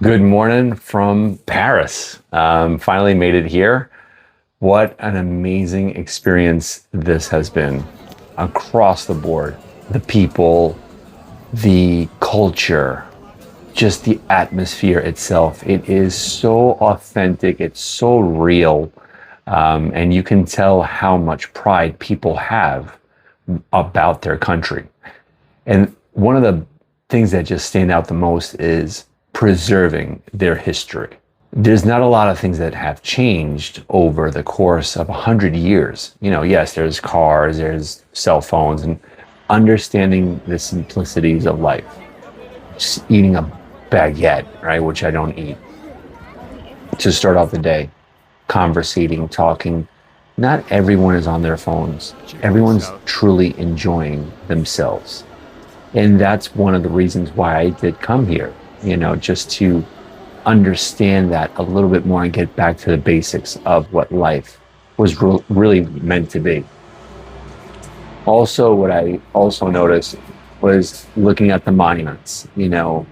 Good morning from Paris. Finally made it here. What an amazing experience this has been across the board. The people, the culture, just the atmosphere itself. It is so authentic, it's so real, and you can tell how much pride people have about their country. And one of the things that just stand out the most is preserving their history. There's not a lot of things that have changed over the course of 100 years. Yes, there's cars, there's cell phones, and understanding the simplicities of life. Just eating a baguette, right, which I don't eat, to start off the day, conversating, talking. Not everyone is on their phones. Everyone's truly enjoying themselves. And that's one of the reasons why I did come here, just to understand that a little bit more and get back to the basics of what life was really meant to be. Also, what I also noticed was looking at the monuments, the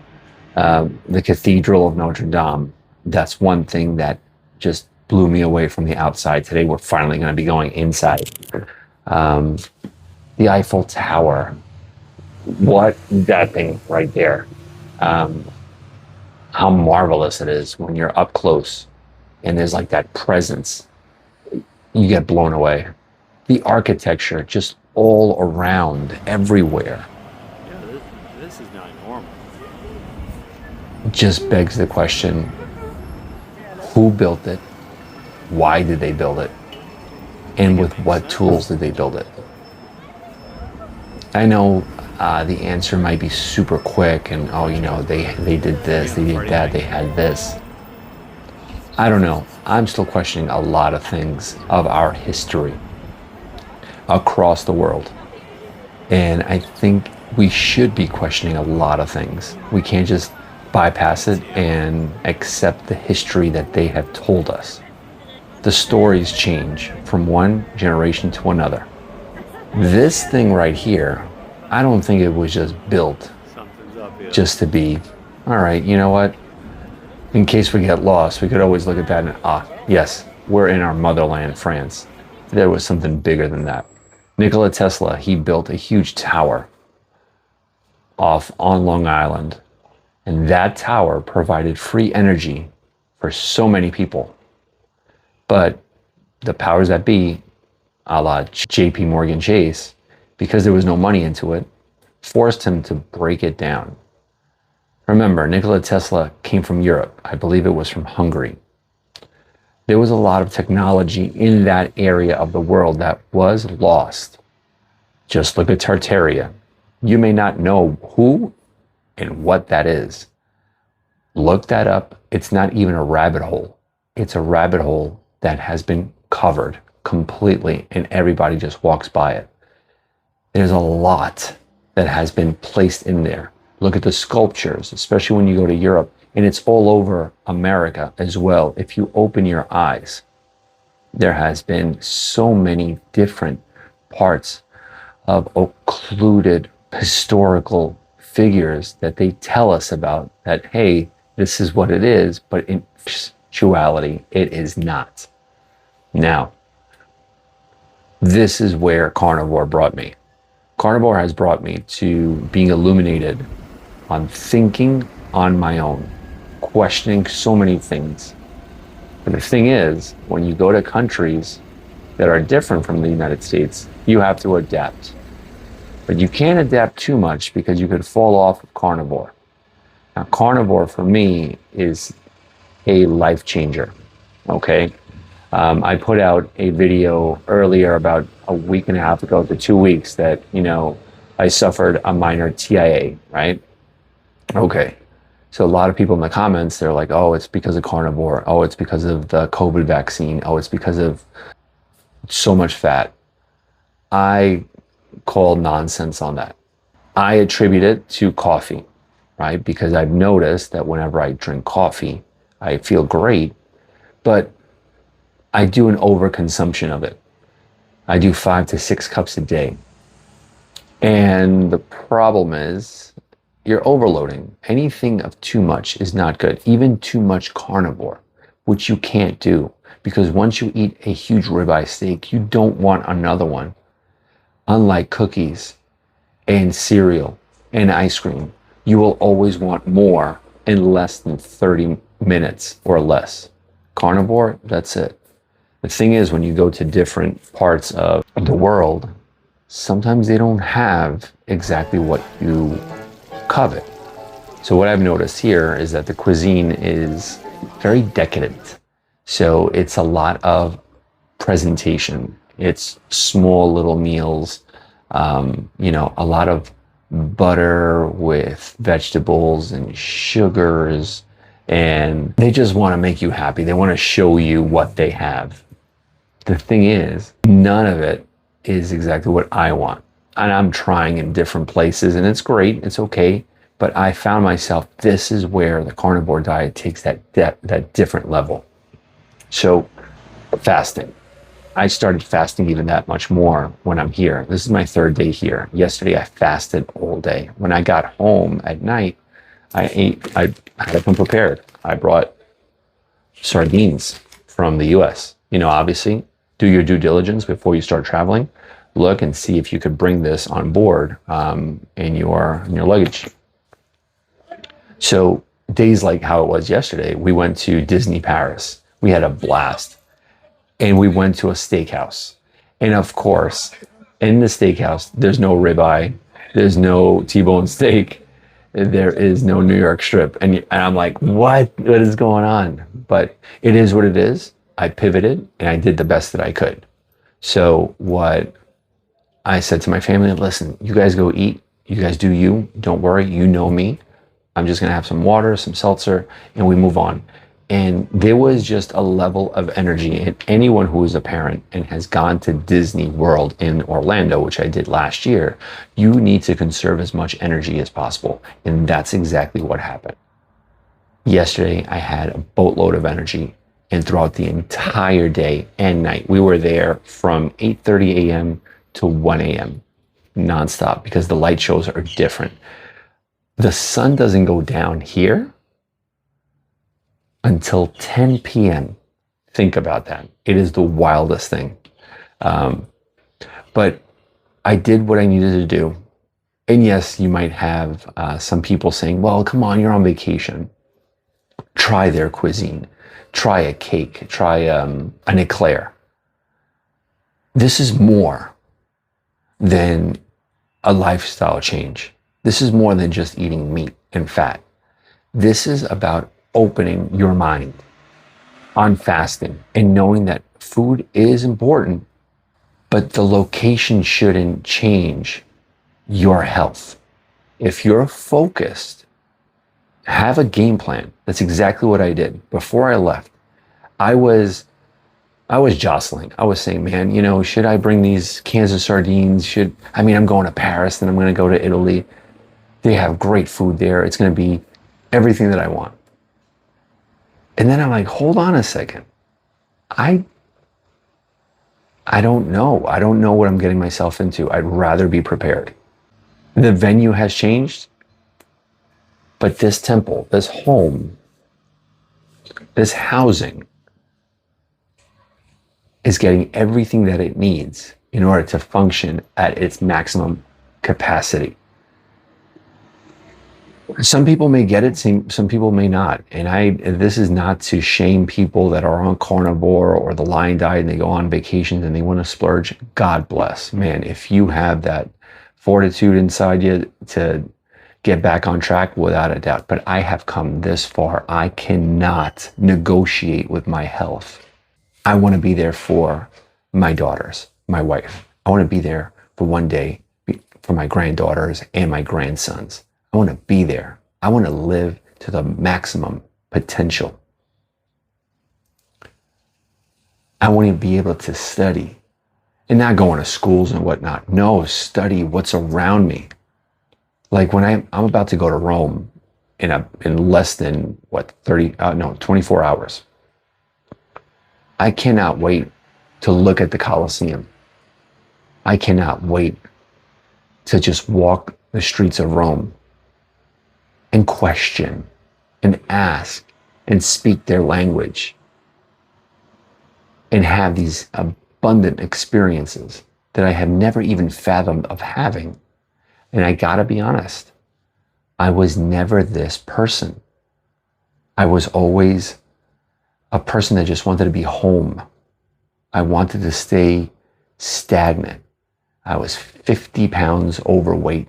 Cathedral of Notre Dame. That's one thing that just blew me away from the outside. Today, we're finally going to be going inside. Um, the Eiffel Tower. What that thing right there. How marvelous it is when you're up close and there's like that presence. You get blown away. The architecture just all around, everywhere, Yeah, this is not normal. just begs the question, who built it? Why did they build it? And with what tools did they build it? I know the answer might be super quick and, oh, they did this, they did that, they had this. I don't know. I'm still questioning a lot of things of our history across the world. And I think we should be questioning a lot of things. We can't just bypass it and accept the history that they have told us. The stories change from one generation to another. This thing right here, I don't think it was just built Something's up here. just to be, all right, you know what? In case we get lost, we could always look at that and, yes, we're in our motherland, France. There was something bigger than that. Nikola Tesla, he built a huge tower off on Long Island, and that tower provided free energy for so many people. But the powers that be, a la JP Morgan Chase, because there was no money into it, forced him to break it down. Remember, Nikola Tesla came from Europe. I believe it was from Hungary. There was a lot of technology in that area of the world that was lost. Just look at Tartaria. You may not know who and what that is. Look that up. It's not even a rabbit hole. It's a rabbit hole that has been covered completely and everybody just walks by it. There's a lot that has been placed in there. Look at the sculptures, especially when you go to Europe, and it's all over America as well. If you open your eyes, there has been so many different parts of occluded historical figures that they tell us about that, hey, this is what it is, but in actuality, it is not. Now, this is where Carnivore brought me. Carnivore has brought me to being illuminated on thinking on my own, questioning so many things. But the thing is, when you go to countries that are different from the United States, you have to adapt. But you can't adapt too much because you could fall off of Carnivore. Now, Carnivore for me is a life changer, okay? I put out a video earlier about a week and a half ago to 2 weeks that, I suffered a minor TIA, right? Okay. So a lot of people in the comments, they're like, oh, it's because of Carnivore. Oh, it's because of the COVID vaccine. Oh, it's because of so much fat. I call nonsense on that. I attribute it to coffee, right? Because I've noticed that whenever I drink coffee, I feel great, but I do an overconsumption of it. I do 5 to 6 cups a day. And the problem is you're overloading. Anything of too much is not good. Even too much carnivore, which you can't do, because once you eat a huge ribeye steak, you don't want another one. Unlike cookies and cereal and ice cream, you will always want more in less than 30 minutes or less. Carnivore, that's it. The thing is, when you go to different parts of the world, sometimes they don't have exactly what you covet. So what I've noticed here is that the cuisine is very decadent. So it's a lot of presentation. It's small little meals, a lot of butter with vegetables and sugars, and they just want to make you happy. They want to show you what they have. The thing is, none of it is exactly what I want. And I'm trying in different places, and it's great, it's okay. But I found myself, this is where the carnivore diet takes that different level. So fasting. I started fasting even that much more when I'm here. This is my third day here. Yesterday, I fasted all day. When I got home at night, I had to come prepared. I brought sardines from the US. Obviously, do your due diligence before you start traveling. Look and see if you could bring this on board in your luggage. So days like how it was yesterday, we went to Disney Paris. We had a blast. And we went to a steakhouse. And of course, in the steakhouse, there's no ribeye, there's no T-bone steak, there is no New York strip. And I'm like, what is going on? But it is what it is. I pivoted and I did the best that I could. So what I said to my family, listen, you guys go eat, you guys do you, don't worry, you know me. I'm just gonna have some water, some seltzer, and we move on. And there was just a level of energy, and anyone who is a parent and has gone to Disney World in Orlando, which I did last year, you need to conserve as much energy as possible. And that's exactly what happened. Yesterday, I had a boatload of energy, and throughout the entire day and night, we were there from 8:30 a.m. to 1 a.m. nonstop, because the light shows are different. The sun doesn't go down here until 10 p.m. Think about that. It is the wildest thing. But I did what I needed to do. And yes, you might have some people saying, well, come on, you're on vacation. Try their cuisine. Try a cake. Try an eclair. This is more than a lifestyle change. This is more than just eating meat and fat. This is about opening your mind on fasting and knowing that food is important, but the location shouldn't change your health. If you're focused, have a game plan. That's exactly what I did. Before I left, I was jostling. I was saying, man, should I bring these cans of sardines? I'm going to Paris, then I'm going to go to Italy. They have great food there. It's going to be everything that I want. And then I'm like, hold on a second. I don't know. I don't know what I'm getting myself into. I'd rather be prepared. The venue has changed, but this temple, this home, this housing is getting everything that it needs in order to function at its maximum capacity. Some people may get it, some people may not. And this is not to shame people that are on carnivore or the lion diet and they go on vacations and they want to splurge. God bless. Man, if you have that fortitude inside you to get back on track, without a doubt. But I have come this far. I cannot negotiate with my health. I want to be there for my daughters, my wife. I want to be there for one day for my granddaughters and my grandsons. I want to be there. I want to live to the maximum potential. I want to be able to study and not going to schools and whatnot. No, study what's around me. Like when I'm about to go to Rome in less than 24 hours. I cannot wait to look at the Colosseum. I cannot wait to just walk the streets of Rome. and question and ask and speak their language and have these abundant experiences that I have never even fathomed of having. And I gotta be honest, I was never this person. I was always a person that just wanted to be home. I wanted to stay stagnant. I was 50 pounds overweight,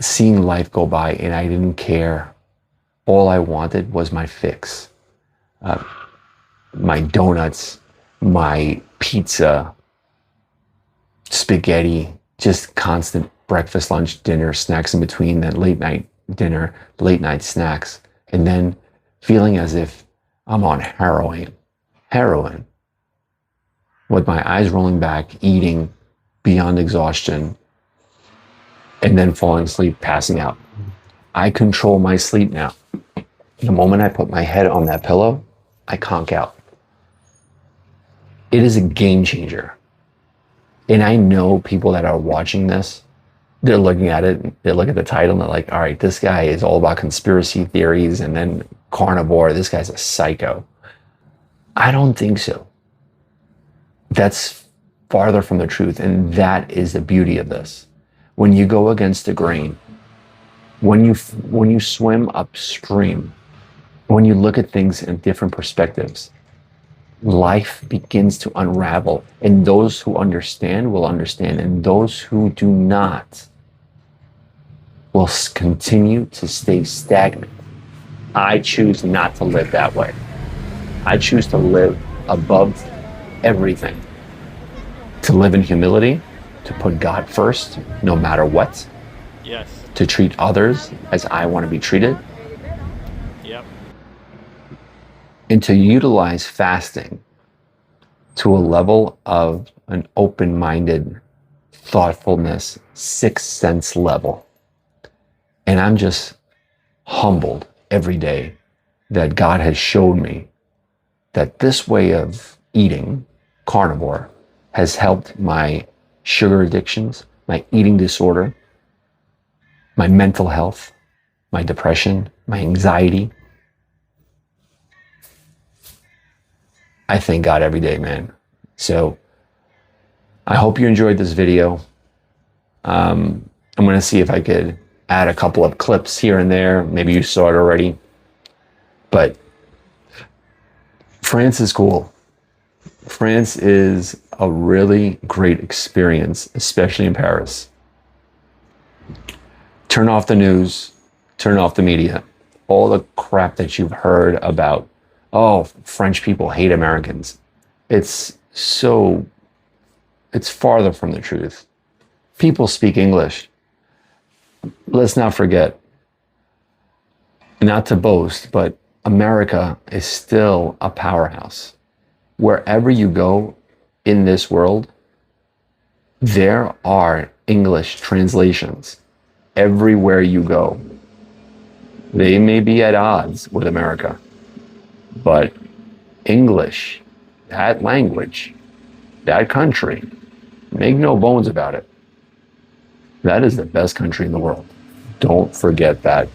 seeing life go by, and I didn't care. All I wanted was my fix. My donuts, my pizza, spaghetti, just constant breakfast, lunch, dinner, snacks in between, then late night dinner, late night snacks, and then feeling as if I'm on heroin, with my eyes rolling back, eating beyond exhaustion, and then falling asleep, passing out. I control my sleep now. The moment I put my head on that pillow, I conk out. It is a game changer. And I know people that are watching this, they're looking at it, they look at the title and they're like, all right, this guy is all about conspiracy theories and then carnivore. This guy's a psycho. I don't think so. That's farther from the truth. And that is the beauty of this. When you go against the grain, when you swim upstream, when you look at things in different perspectives, life begins to unravel. And those who understand will understand. And those who do not will continue to stay stagnant. I choose not to live that way. I choose to live above everything. To live in humility, to put God first, no matter what. Yes. To treat others as I want to be treated. Yep. And to utilize fasting to a level of an open-minded thoughtfulness, sixth sense level. And I'm just humbled every day that God has showed me that this way of eating, carnivore, has helped my sugar addictions, my eating disorder, my mental health, my depression, my anxiety. I thank God every day, man. So I hope you enjoyed this video. I'm going to see if I could add a couple of clips here and there. Maybe you saw it already. But France is cool. France is a really great experience, especially in Paris. Turn off the news, turn off the media. All the crap that you've heard about, oh, French people hate Americans. It's farther from the truth. People speak English. Let's not forget, not to boast, but America is still a powerhouse. Wherever you go in this world, there are English translations everywhere you go. They may be at odds with America, but English, that language, that country, make no bones about it. That is the best country in the world. Don't forget that.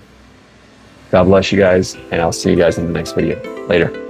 God bless you guys, and I'll see you guys in the next video. Later.